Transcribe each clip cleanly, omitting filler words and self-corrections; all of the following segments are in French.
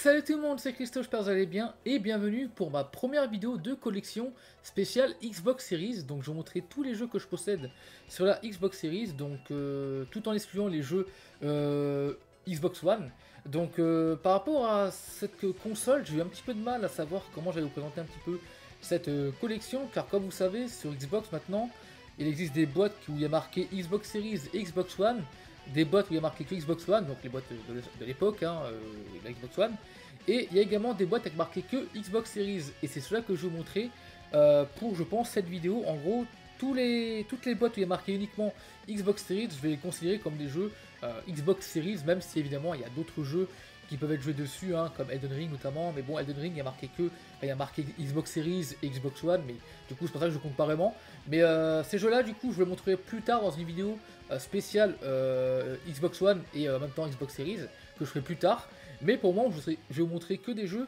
Salut tout le monde, c'est Christo, j'espère que vous allez bien et bienvenue pour ma première vidéo de collection spéciale Xbox Series. Donc je vais vous montrer tous les jeux que je possède sur la Xbox Series, donc tout en excluant les jeux Xbox One. Donc par rapport à cette console, j'ai eu un petit peu de mal à savoir comment j'allais vous présenter un petit peu cette collection, car comme vous savez, sur Xbox maintenant, il existe des boîtes où il y a marqué Xbox Series et Xbox One, des boîtes où il y a marqué que Xbox One, donc les boîtes de l'époque, la Xbox One, et il y a également des boîtes avec marqué que Xbox Series, et c'est cela que je vais vous montrer pour, je pense, cette vidéo. En gros, toutes les boîtes où il y a marqué uniquement Xbox Series, je vais les considérer comme des jeux Xbox Series, même si évidemment il y a d'autres jeux qui peuvent être joués dessus, comme Elden Ring notamment, mais bon, Elden Ring, il y a marqué Xbox Series et Xbox One, mais du coup c'est pour ça que je compte pas vraiment. Mais ces jeux là, du coup, je vais les montrer plus tard dans une vidéo spéciale Xbox One et en même temps Xbox Series, que je ferai plus tard. Mais pour moi, je vais vous montrer que des jeux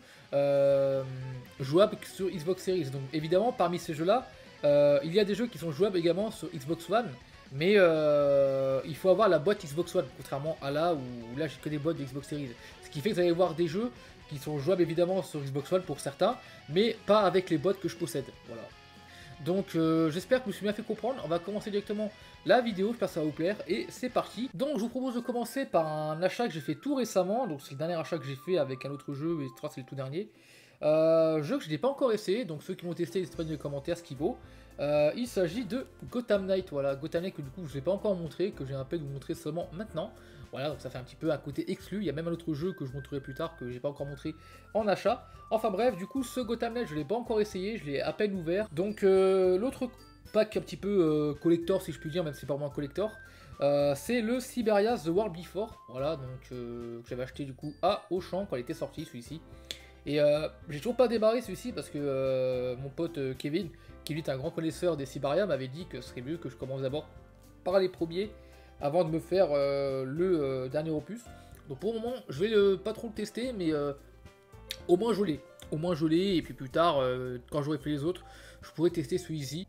jouables sur Xbox Series. Donc évidemment, parmi ces jeux là, il y a des jeux qui sont jouables également sur Xbox One, mais il faut avoir la boîte Xbox One, contrairement à là où là j'ai que des boîtes de Xbox Series. Ce qui fait que vous allez voir des jeux qui sont jouables évidemment sur Xbox One pour certains, mais pas avec les boîtes que je possède. Voilà. Donc j'espère que je me suis bien fait comprendre. On va commencer directement la vidéo, j'espère que ça va vous plaire, et c'est parti. Donc je vous propose de commencer par un achat que j'ai fait tout récemment, donc c'est le dernier achat que j'ai fait avec un autre jeu, et je crois que c'est le tout dernier. Jeu que je n'ai pas encore essayé, donc ceux qui m'ont testé, n'hésitez pas dans les commentaires ce qu'il vaut. Il s'agit de Gotham Knight, voilà, Gotham Knight que du coup je ne vous ai pas encore montré, que j'ai un peu de vous montrer seulement maintenant. Voilà, donc ça fait un petit peu un côté exclu. Il y a même un autre jeu que je montrerai plus tard que j'ai pas encore montré en achat. Enfin bref, du coup ce Gotham Knight je l'ai pas encore essayé, je l'ai à peine ouvert. Donc l'autre pack un petit peu collector si je puis dire, même si c'est pas vraiment un collector, c'est le Siberia The World Before. Voilà, donc que j'avais acheté du coup à Auchan quand il était sorti celui-ci. Et j'ai toujours pas démarré celui-ci parce que mon pote Kevin, qui lui est un grand connaisseur des Siberia, m'avait dit que ce serait mieux que je commence d'abord par les premiers avant de me faire le dernier opus. Donc pour le moment, je vais pas trop le tester, mais au moins je l'ai. Au moins je l'ai, et puis plus tard, quand j'aurai fait les autres, je pourrai tester celui-ci.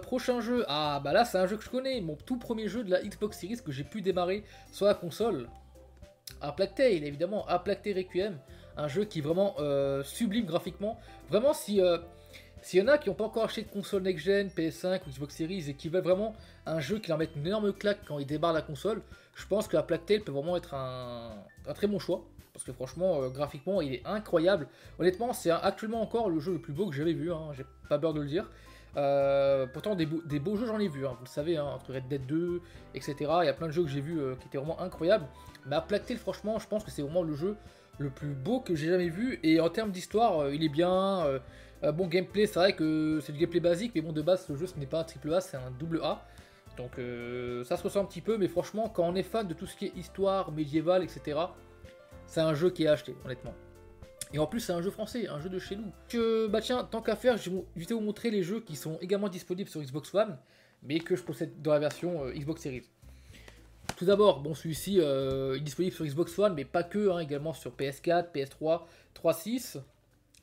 Prochain jeu, ah bah là c'est un jeu que je connais, mon tout premier jeu de la Xbox Series que j'ai pu démarrer sur la console. A Plague Tale, évidemment, A Plague Tale Requiem, un jeu qui est vraiment sublime graphiquement. Vraiment, s'il y en a qui n'ont pas encore acheté de console next-gen, PS5 ou Xbox Series et qui veulent vraiment un jeu qui leur mette une énorme claque quand ils débarrent la console, je pense que A Plague Tale peut vraiment être un très bon choix. Parce que franchement, graphiquement, il est incroyable. Honnêtement, c'est actuellement encore le jeu le plus beau que j'avais vu, j'ai pas peur de le dire. Pourtant, des beaux jeux, j'en ai vu, vous le savez, entre Red Dead 2, etc. Il y a plein de jeux que j'ai vus qui étaient vraiment incroyables. Mais A Plague Tale, franchement, je pense que c'est vraiment le jeu le plus beau que j'ai jamais vu. Et en termes d'histoire, il est bien. Bon, gameplay, c'est vrai que c'est du gameplay basique, mais bon, de base, ce jeu, ce n'est pas un triple A, c'est un double A. Donc ça se ressent un petit peu, mais franchement, quand on est fan de tout ce qui est histoire, médiévale, etc., c'est un jeu qui est acheté, honnêtement. Et en plus, c'est un jeu français, un jeu de chez nous. Donc, bah tiens, tant qu'à faire, je vais vous montrer les jeux qui sont également disponibles sur Xbox One, mais que je possède dans la version Xbox Series. Tout d'abord, bon, celui-ci est disponible sur Xbox One, mais pas que, également sur PS4, PS3, 3.6.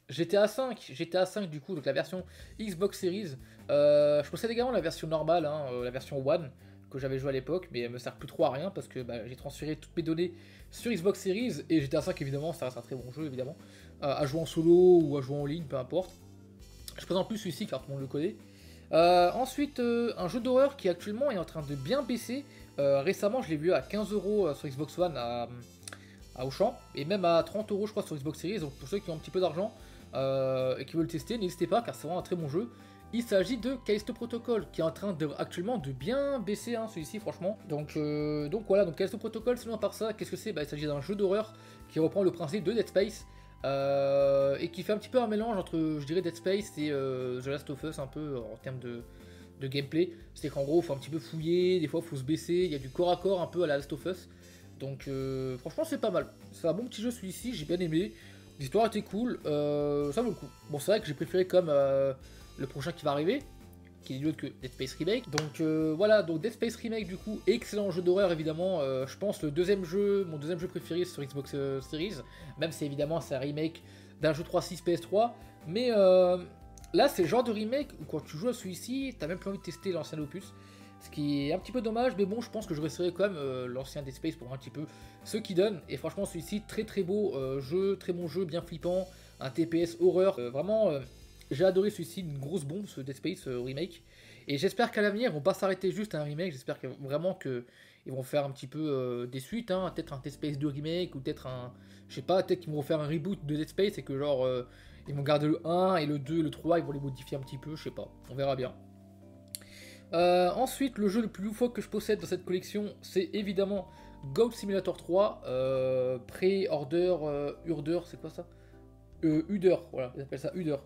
GTA 5 du coup, donc la version Xbox Series. Je possède également la version normale, la version One, que j'avais joué à l'époque, mais elle me sert plus trop à rien parce que j'ai transféré toutes mes données sur Xbox Series, et GTA 5 évidemment, ça reste un très bon jeu évidemment, à jouer en solo ou à jouer en ligne, peu importe. Je présente plus celui-ci car tout le monde le connaît. Ensuite, un jeu d'horreur qui actuellement est en train de bien baisser. Récemment, je l'ai vu à 15€ sur Xbox One à Auchan, et même à 30€ je crois sur Xbox Series. Donc pour ceux qui ont un petit peu d'argent et qui veulent le tester, n'hésitez pas car c'est vraiment un très bon jeu. Il s'agit de Callisto Protocol qui est en train actuellement de bien baisser celui-ci franchement. Donc voilà, donc Callisto Protocol, sinon à part ça, qu'est-ce que c'est? Il s'agit d'un jeu d'horreur qui reprend le principe de Dead Space et qui fait un petit peu un mélange entre, je dirais, Dead Space et The Last of Us un peu en termes de gameplay. C'est qu'en gros, il faut un petit peu fouiller, des fois il faut se baisser, il y a du corps à corps un peu à la Last of Us. Donc franchement c'est pas mal, c'est un bon petit jeu celui-ci, j'ai bien aimé, l'histoire était cool, ça vaut le coup. Bon c'est vrai que j'ai préféré comme le prochain qui va arriver, qui est nul autre que Dead Space Remake. Donc voilà, donc Dead Space Remake du coup, excellent jeu d'horreur évidemment, je pense mon deuxième jeu préféré sur Xbox Series, même si évidemment c'est un remake d'un jeu 3.6 PS3, mais là c'est le genre de remake où quand tu joues à celui-ci, t'as même plus envie de tester l'ancien opus. Ce qui est un petit peu dommage, mais bon, je pense que je resterai quand même l'ancien Dead Space pour voir un petit peu ce qu'il donne. Et franchement, celui-ci, très très beau jeu, très bon jeu, bien flippant, un TPS horreur. Vraiment, j'ai adoré celui-ci, une grosse bombe, ce Dead Space remake. Et j'espère qu'à l'avenir, ils vont pas s'arrêter juste à un remake. J'espère vraiment que ils vont faire un petit peu des suites, hein, peut-être un Dead Space 2 remake, ou peut-être un... Je sais pas, peut-être qu'ils vont faire un reboot de Dead Space et que genre... ils vont garder le 1 et le 2 et le 3, ils vont les modifier un petit peu, je sais pas, on verra bien. Ensuite, le jeu le plus loufoque que je possède dans cette collection, c'est évidemment Goat Simulator 3, pré-order, Urder, c'est quoi ça Uder, voilà, ils appellent ça Uder.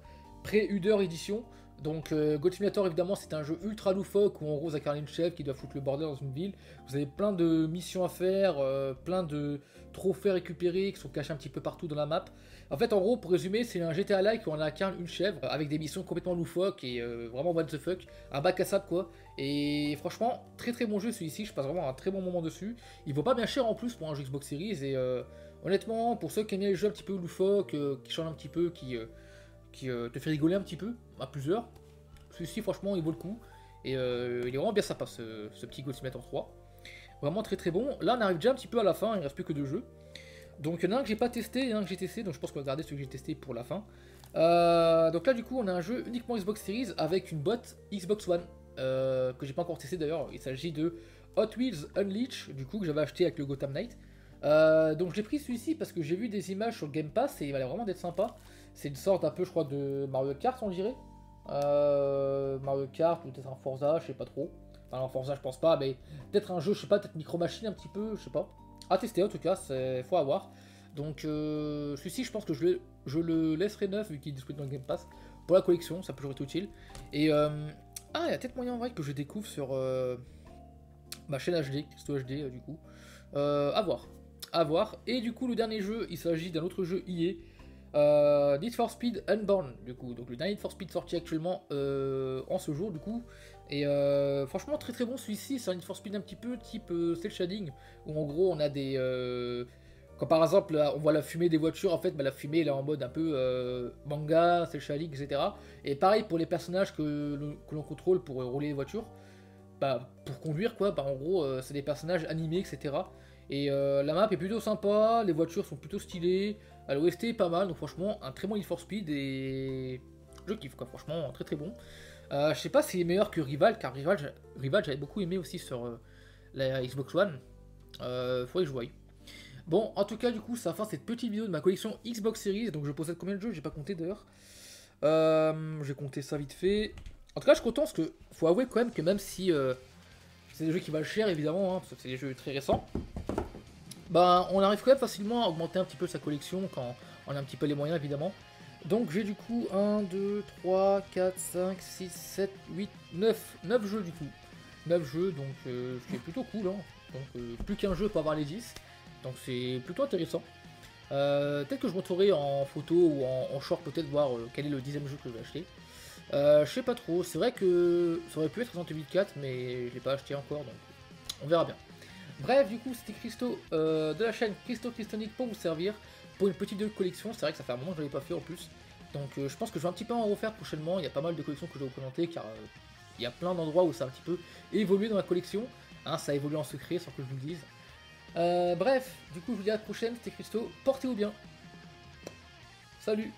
Pré-Uder édition. Donc Goat Simulator, évidemment, c'est un jeu ultra loufoque où en gros vous incarnez une chef qui doit foutre le bordel dans une ville. Vous avez plein de missions à faire, plein de trophées récupérés qui sont cachés un petit peu partout dans la map. En fait, en gros, pour résumer, c'est un GTA-like où on incarne une chèvre avec des missions complètement loufoques et vraiment what the fuck, un bac à sable quoi. Et franchement, très très bon jeu celui-ci, je passe vraiment un très bon moment dessus. Il vaut pas bien cher en plus pour un jeu Xbox Series et honnêtement, pour ceux qui aiment bien les jeux un petit peu loufoques, qui changent un petit peu, qui te fait rigoler un petit peu à plusieurs, celui-ci franchement il vaut le coup. Et il est vraiment bien sympa ce petit Goat Simulator 3. Vraiment très très bon. Là on arrive déjà un petit peu à la fin, il ne reste plus que 2 jeux. Donc il y en a un que j'ai pas testé et un que j'ai testé, donc je pense qu'on va garder celui que j'ai testé pour la fin. Donc là du coup on a un jeu uniquement Xbox Series avec une boîte Xbox One que j'ai pas encore testé d'ailleurs. Il s'agit de Hot Wheels Unleashed, du coup que j'avais acheté avec le Gotham Knight. Donc j'ai pris celui-ci parce que j'ai vu des images sur Game Pass et il va l'air vraiment d'être sympa. C'est une sorte un peu je crois de Mario Kart on dirait. Mario Kart ou peut-être un Forza, je sais pas trop. Enfin un Forza je pense pas, mais peut-être un jeu, je sais pas, peut-être Micro Machine un petit peu, je sais pas. À tester en tout cas, c'est faut avoir. Donc celui-ci je pense que je le laisserai neuf vu qu'il est disponible dans le Game Pass pour la collection, ça peut toujours être utile. Et ah il y a peut-être moyen en vrai que je découvre sur ma chaîne HD, Christo HD du coup. À voir. À voir. Et du coup le dernier jeu, il s'agit d'un autre jeu EA. Need for Speed Unbound du coup. Donc le dernier Need for Speed sorti actuellement en ce jour du coup. Et franchement très très bon celui-ci, c'est un Need for Speed un petit peu type cel shading, où en gros on a des... quand par exemple là, on voit la fumée des voitures, en fait bah, la fumée elle est en mode un peu manga, cel shading, etc. Et pareil pour les personnages que l'on contrôle pour rouler les voitures, bah, pour conduire quoi, bah, en gros c'est des personnages animés, etc. Et la map est plutôt sympa, les voitures sont plutôt stylées, l'OST est pas mal, donc franchement un très bon Need for Speed et je kiffe quoi, franchement très très bon. Je sais pas s'il est meilleur que Rival, car Rival j'avais beaucoup aimé aussi sur la Xbox One. Faudrait que je voie. Bon, en tout cas, du coup, ça fin cette petite vidéo de ma collection Xbox Series. Donc, je possède combien de jeux? J'ai pas compté d'ailleurs. J'ai compté ça vite fait. En tout cas, je suis content parce que faut avouer quand même que même si c'est des jeux qui valent cher, évidemment, hein, parce que c'est des jeux très récents, ben, on arrive quand même facilement à augmenter un petit peu sa collection quand on a un petit peu les moyens, évidemment. Donc j'ai du coup 1, 2, 3, 4, 5, 6, 7, 8, 9 jeux du coup. 9 jeux, donc c'est plutôt cool. Hein. Donc plus qu'un jeu pour avoir les 10. Donc c'est plutôt intéressant. Peut-être que je montrerai en photo ou en short peut-être voir quel est le 10ème jeu que je vais acheter. Je sais pas trop, c'est vrai que ça aurait pu être Resident Evil 4 mais je l'ai pas acheté encore donc on verra bien. Bref, du coup, c'était Christo de la chaîne Christo Christonic pour vous servir pour une petite collection. C'est vrai que ça fait un moment que je ne l'avais pas fait en plus. Donc, je pense que je vais un petit peu en refaire prochainement. Il y a pas mal de collections que je vais vous présenter car il y a plein d'endroits où ça a un petit peu évolué dans la collection. Hein, ça a évolué en secret sans que je vous le dise. Bref, du coup, je vous dis à la prochaine. C'était Christo. Portez-vous bien. Salut!